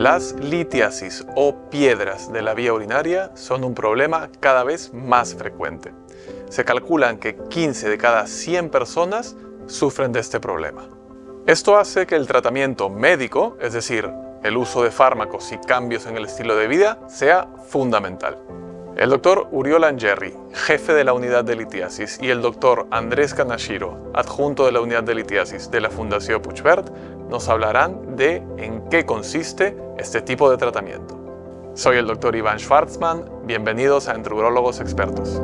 Las litiasis o piedras de la vía urinaria son un problema cada vez más frecuente. Se calculan que 15 de cada 100 personas sufren de este problema. Esto hace que el tratamiento médico, es decir, el uso de fármacos y cambios en el estilo de vida, sea fundamental. El doctor Uriol Angerri, jefe de la unidad de litiasis, y el doctor Andrés Kanashiro, adjunto de la unidad de litiasis de la Fundació Puigverd, nos hablarán de en qué consiste este tipo de tratamiento. Soy el doctor Iván Schwartzman, bienvenidos a Entre Urólogos Expertos.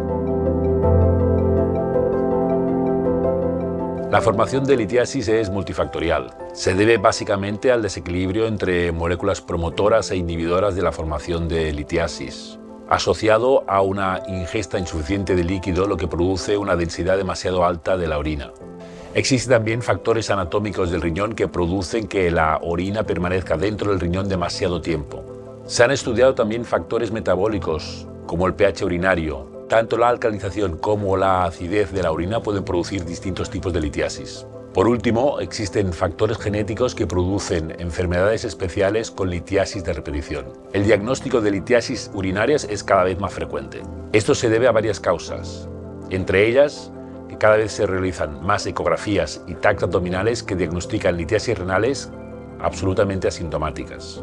La formación de litiasis es multifactorial. Se debe básicamente al desequilibrio entre moléculas promotoras e inhibidoras de la formación de litiasis, asociado a una ingesta insuficiente de líquido, lo que produce una densidad demasiado alta de la orina. Existen también factores anatómicos del riñón que producen que la orina permanezca dentro del riñón demasiado tiempo. Se han estudiado también factores metabólicos, como el pH urinario. Tanto la alcalinización como la acidez de la orina pueden producir distintos tipos de litiasis. Por último, existen factores genéticos que producen enfermedades especiales con litiasis de repetición. El diagnóstico de litiasis urinarias es cada vez más frecuente. Esto se debe a varias causas, entre ellas que cada vez se realizan más ecografías y TAC abdominales que diagnostican litiasis renales absolutamente asintomáticas.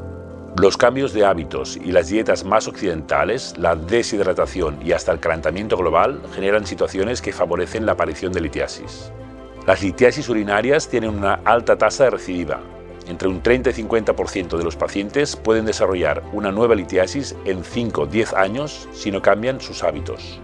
Los cambios de hábitos y las dietas más occidentales, la deshidratación y hasta el calentamiento global generan situaciones que favorecen la aparición de litiasis. Las litiasis urinarias tienen una alta tasa de recidiva. Entre un 30 y 50% de los pacientes pueden desarrollar una nueva litiasis en 5-10 años si no cambian sus hábitos.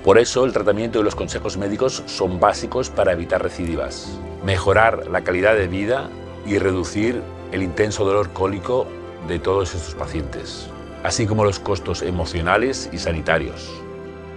Por eso, el tratamiento y los consejos médicos son básicos para evitar recidivas, mejorar la calidad de vida y reducir el intenso dolor cólico de todos estos pacientes, así como los costos emocionales y sanitarios.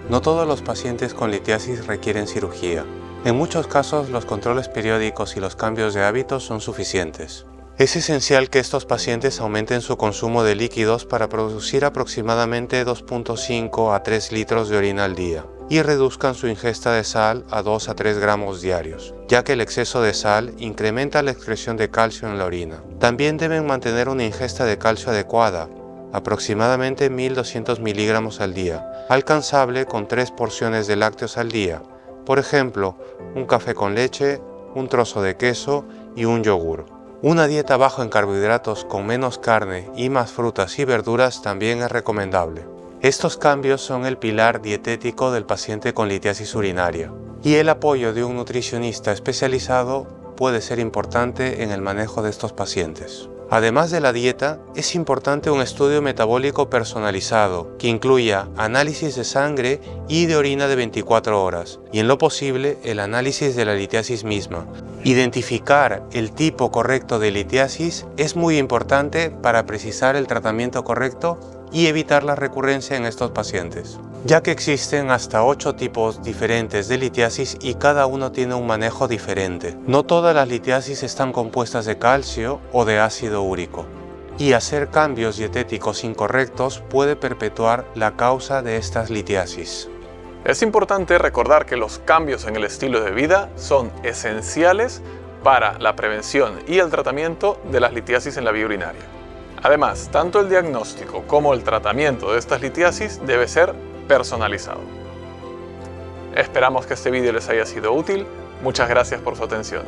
No todos los pacientes con litiasis requieren cirugía. En muchos casos, los controles periódicos y los cambios de hábitos son suficientes. Es esencial que estos pacientes aumenten su consumo de líquidos para producir aproximadamente 2.5 a 3 litros de orina al día y reduzcan su ingesta de sal a 2 a 3 gramos diarios, ya que el exceso de sal incrementa la excreción de calcio en la orina. También deben mantener una ingesta de calcio adecuada, aproximadamente 1.200 miligramos al día, alcanzable con 3 porciones de lácteos al día, por ejemplo, un café con leche, un trozo de queso y un yogur. Una dieta baja en carbohidratos con menos carne y más frutas y verduras también es recomendable. Estos cambios son el pilar dietético del paciente con litiasis urinaria, y el apoyo de un nutricionista especializado puede ser importante en el manejo de estos pacientes. Además de la dieta, es importante un estudio metabólico personalizado que incluya análisis de sangre y de orina de 24 horas y, en lo posible, el análisis de la litiasis misma. Identificar el tipo correcto de litiasis es muy importante para precisar el tratamiento correcto y evitar la recurrencia en estos pacientes, ya que existen hasta 8 tipos diferentes de litiasis y cada uno tiene un manejo diferente. No todas las litiasis están compuestas de calcio o de ácido úrico, y hacer cambios dietéticos incorrectos puede perpetuar la causa de estas litiasis. Es importante recordar que los cambios en el estilo de vida son esenciales para la prevención y el tratamiento de las litiasis en la vía urinaria. Además, tanto el diagnóstico como el tratamiento de estas litiasis debe ser personalizado. Esperamos que este vídeo les haya sido útil. Muchas gracias por su atención.